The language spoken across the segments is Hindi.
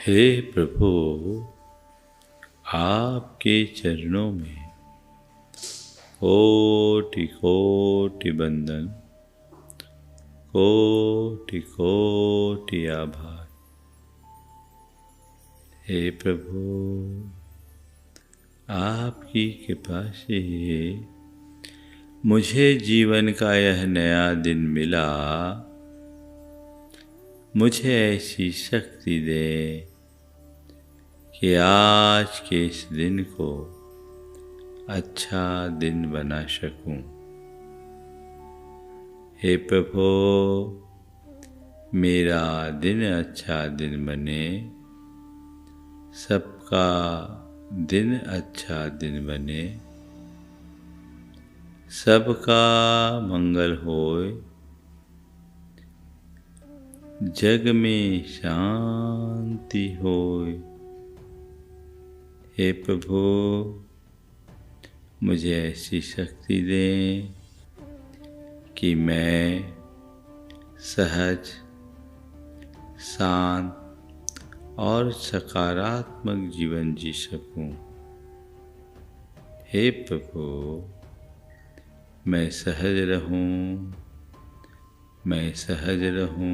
हे प्रभु, आपके चरणों में कोटि कोटि बंदन, कोटि कोटि आभार। हे प्रभु, आपकी कृपा से मुझे जीवन का यह नया दिन मिला। मुझे ऐसी शक्ति दे कि आज के इस दिन को अच्छा दिन बना सकूं। हे प्रभु, मेरा दिन अच्छा दिन बने, सबका दिन अच्छा दिन बने, सबका मंगल होए, जग में शांति होए। हे प्रभु, मुझे ऐसी शक्ति दें कि मैं सहज, शांत और सकारात्मक जीवन जी सकूं। हे प्रभु, मैं सहज रहूं, मैं सहज रहूं,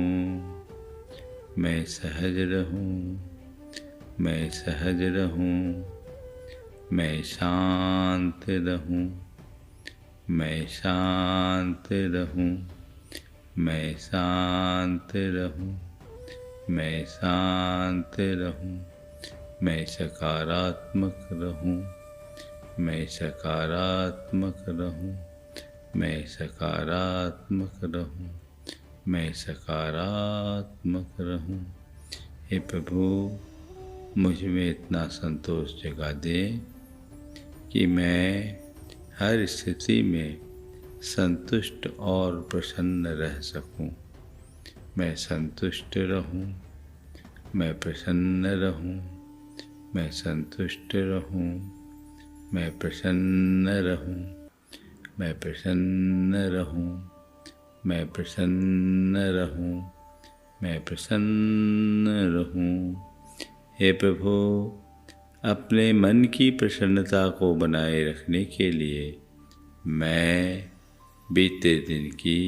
मैं सहज रहूं, मैं सहज रहूं, मैं शांत रहूं, मैं शांत रहूं, मैं शांत रहूं, मैं शांत रहूं, मैं सकारात्मक रहूं, मैं सकारात्मक रहूं, मैं सकारात्मक रहूं, मैं सकारात्मक रहूं। हे प्रभु, मुझ में इतना संतोष जगा दे कि मैं हर स्थिति में संतुष्ट और प्रसन्न रह सकूं। मैं संतुष्ट रहूं, मैं प्रसन्न रहूं, मैं संतुष्ट रहूं, मैं प्रसन्न रहूं, मैं प्रसन्न रहूं, मैं प्रसन्न रहूं, मैं प्रसन्न रहूं। हे प्रभु, अपने मन की प्रसन्नता को बनाए रखने के लिए मैं बीते दिन की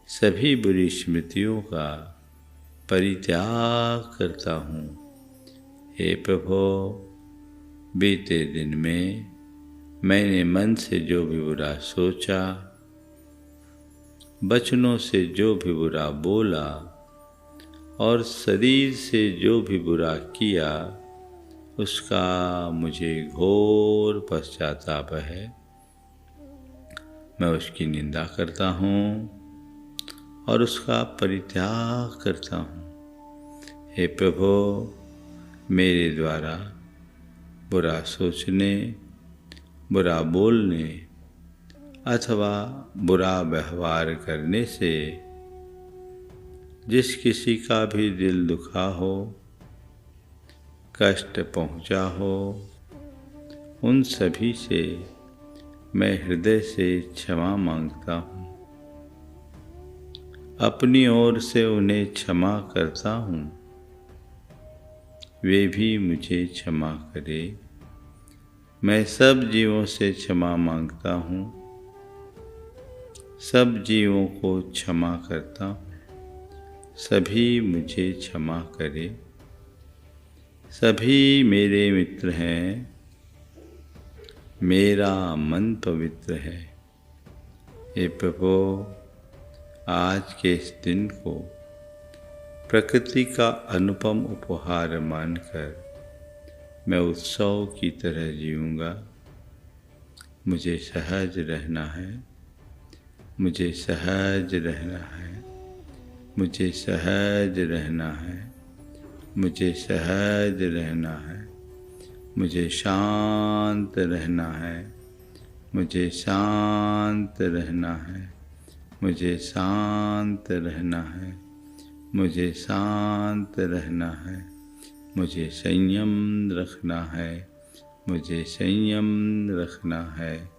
सभी बुरी स्मृतियों का परित्याग करता हूँ। हे प्रभु, बीते दिन में मैंने मन से जो भी बुरा सोचा, वचनों से जो भी बुरा बोला और शरीर से जो भी बुरा किया, उसका मुझे घोर पश्चाताप है। मैं उसकी निंदा करता हूँ और उसका परित्याग करता हूँ। हे प्रभु, मेरे द्वारा बुरा सोचने, बुरा बोलने अथवा बुरा व्यवहार करने से जिस किसी का भी दिल दुखा हो, कष्ट पहुँचा हो, उन सभी से मैं हृदय से क्षमा मांगता हूँ। अपनी ओर से उन्हें क्षमा करता हूँ, वे भी मुझे क्षमा करे। मैं सब जीवों से क्षमा मांगता हूँ, सब जीवों को क्षमा करता हूँ, सभी मुझे क्षमा करे। सभी मेरे मित्र हैं, मेरा मन पवित्र है। हे प्रभु, आज के इस दिन को प्रकृति का अनुपम उपहार मानकर मैं उत्सव की तरह जीऊँगा। मुझे सहज रहना है, मुझे सहज रहना है, मुझे सहज रहना है, मुझे सहज रहना है, मुझे शांत रहना है, मुझे शांत रहना है, मुझे शांत रहना है, मुझे शांत रहना है, मुझे संयम रखना है, मुझे संयम रखना है,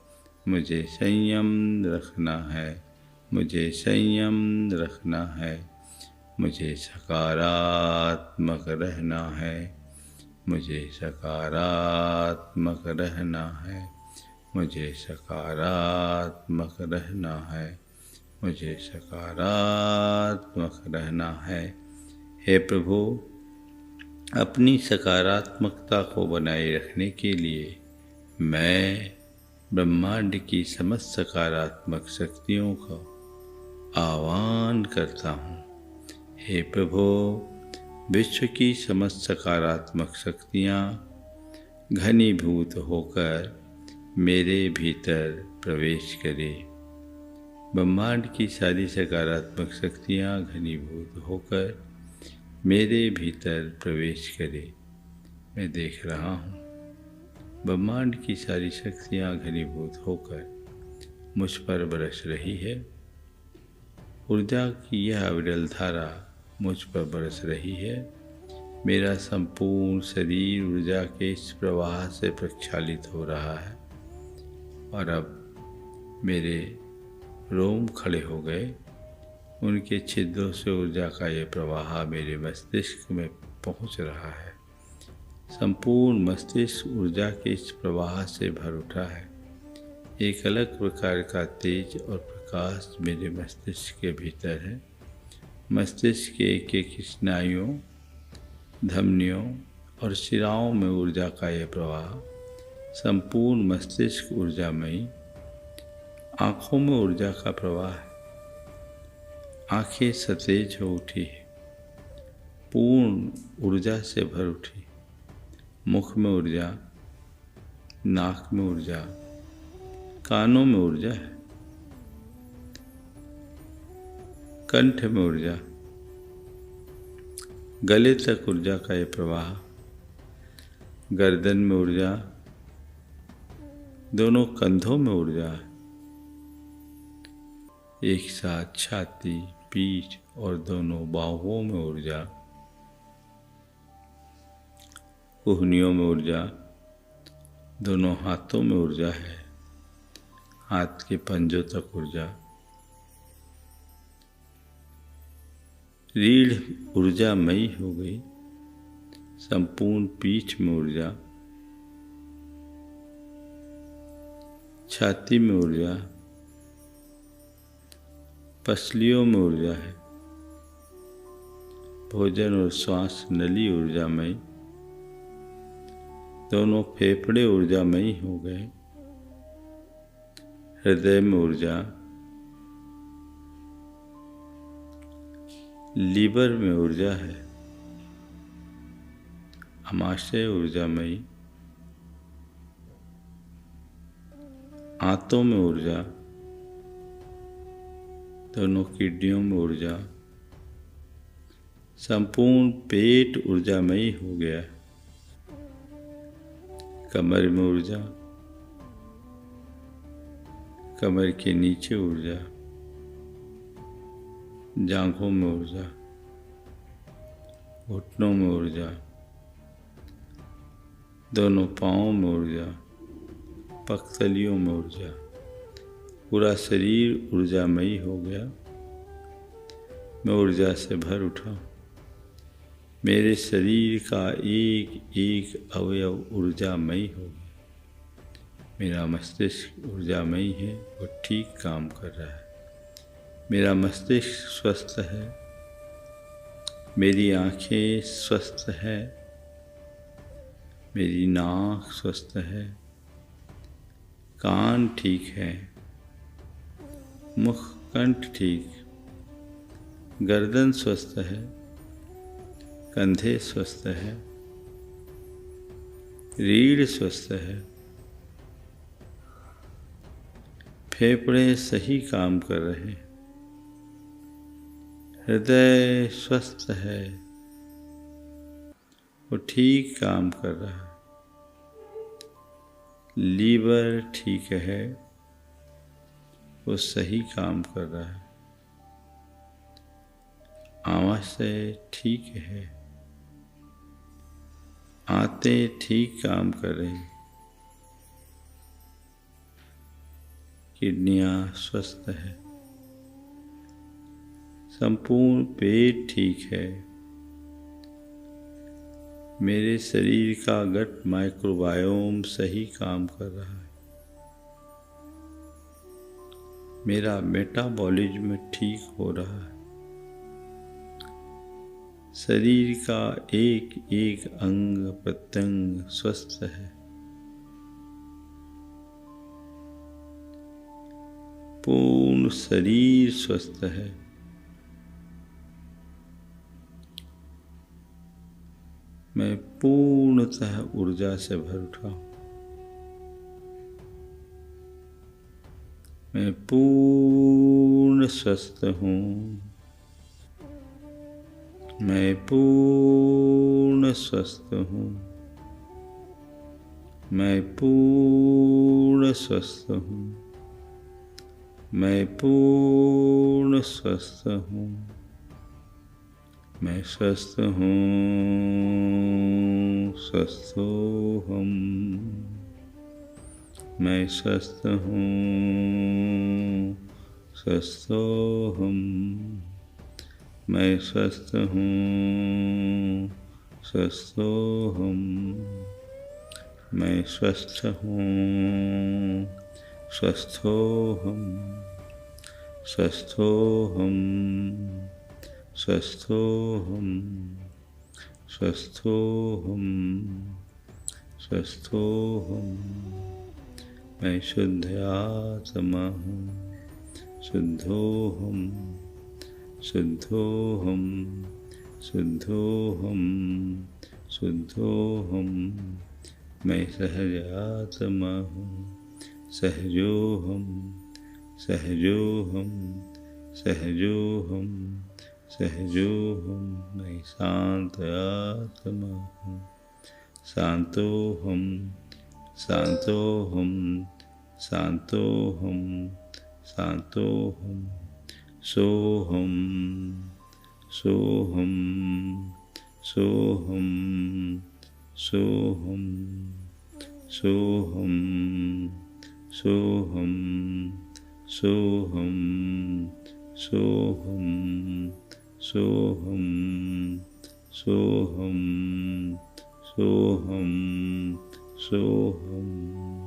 मुझे संयम रखना है, मुझे संयम रखना है, मुझे सकारात्मक रहना है, मुझे सकारात्मक रहना है, मुझे सकारात्मक रहना है, मुझे सकारात्मक रहना है। हे प्रभु, अपनी सकारात्मकता को बनाए रखने के लिए मैं ब्रह्मांड की समस्त सकारात्मक शक्तियों का आह्वान करता हूँ। हे प्रभु, विश्व की समस्त सकारात्मक शक्तियाँ घनीभूत होकर मेरे भीतर प्रवेश करें। ब्रह्मांड की सारी सकारात्मक शक्तियाँ घनीभूत होकर मेरे भीतर प्रवेश करें। मैं देख रहा हूँ ब्रह्मांड की सारी शक्तियाँ घनीभूत होकर मुझ पर बरस रही है। ऊर्जा की यह अविरल धारा मुझ पर बरस रही है। मेरा संपूर्ण शरीर ऊर्जा के इस प्रवाह से प्रक्षालित हो रहा है और अब मेरे रोम खड़े हो गए। उनके छिद्रों से ऊर्जा का यह प्रवाह मेरे मस्तिष्क में पहुंच रहा है। संपूर्ण मस्तिष्क ऊर्जा के इस प्रवाह से भर उठा है। एक अलग प्रकार का तेज और प्रकाश मेरे मस्तिष्क के भीतर है। मस्तिष्क के एक एक स्नायुओं, धमनियों और शिराओं में ऊर्जा का यह प्रवाह, संपूर्ण मस्तिष्क ऊर्जामयी। आँखों में ऊर्जा का प्रवाह है। आँखें सतेज हो उठी है, पूर्ण ऊर्जा से भर उठी। मुख में ऊर्जा, नाक में ऊर्जा, कानों में ऊर्जा है, कंठ में ऊर्जा, गले तक ऊर्जा का यह प्रवाह, गर्दन में ऊर्जा, दोनों कंधों में ऊर्जा है। एक साथ छाती, पीठ और दोनों बाहुओं में ऊर्जा, कुहनियों में ऊर्जा, दोनों हाथों में ऊर्जा है, हाथ के पंजों तक ऊर्जा, रीढ़ ऊर्जामयी हो गई, संपूर्ण पीठ में ऊर्जा, छाती में ऊर्जा, पसलियों में ऊर्जा है, भोजन और श्वास नली ऊर्जामयी, दोनों फेफड़े ऊर्जामयी हो गए, हृदय में ऊर्जा, लीवर में ऊर्जा है, आमाशय ऊर्जामयी, आंतों में ऊर्जा, दोनों किडनियों में ऊर्जा, संपूर्ण पेट ऊर्जामयी हो गया, कमर में ऊर्जा, कमर के नीचे ऊर्जा, जांघों में ऊर्जा, घुटनों में ऊर्जा, दोनों पाँवों में ऊर्जा, पगतलियों में ऊर्जा, पूरा शरीर ऊर्जामयी हो गया। मैं ऊर्जा से भर उठा। मेरे शरीर का एक एक अवयव ऊर्जामयी हो गया। मेरा मस्तिष्क ऊर्जामयी है, वो ठीक काम कर रहा है। मेरा मस्तिष्क स्वस्थ है, मेरी आँखें स्वस्थ है, मेरी नाक स्वस्थ है, कान ठीक है, मुख कंठ ठीक, गर्दन स्वस्थ है, कंधे स्वस्थ है, रीढ़ स्वस्थ है, फेफड़े सही काम कर रहे हैं, हृदय स्वस्थ है, वो ठीक काम कर रहा है, लीवर ठीक है, वो सही काम कर रहा है, आमाशय ठीक है, आंतें ठीक काम कर रही, किडनियाँ स्वस्थ है, संपूर्ण पेट ठीक है। मेरे शरीर का गट माइक्रोबायोम सही काम कर रहा है। मेरा मेटाबॉलिज्म ठीक हो रहा है। शरीर का एक एक अंग प्रत्यंग स्वस्थ है। पूर्ण शरीर स्वस्थ है। मैं पूर्णतः ऊर्जा से भर उठा हूँ। मैं पूर्ण स्वस्थ हूँ। मैं पूर्ण स्वस्थ हूँ। मैं पूर्ण स्वस्थ हूँ। मैं पूर्ण स्वस्थ हूँ। मैं स्वस्थ हूँ। स्वस्थोहम। मैं स्वस्थ हूँ। स्वस्थोहम। मैं स्वस्थ हूँ। स्वस्थोहम। मैं स्वस्थ हूँ। स्वस्थोहम। स्वस्थोहम। स्वस्थोहम। स्वस्थोहम। स्वस्थोहम। मैं शुद्ध आत्मा हूँ। शुद्धोहम। शुद्धोहम। शुद्धोहम। शुद्धोहम। मैं सहज आत्मा हूँ। सहजोहम। सहजोहम। सहजोहम। सहजोहम। मैं शांत आत्मा हूँ। शांतोहम। शांतोहम। शांतोहम। शांतोहम। सोहम। सोहम। सोहम। सोहम। सोहम। सोहम। सोहम। सोहम। सोहम। सोहम। सोहम। सोहम।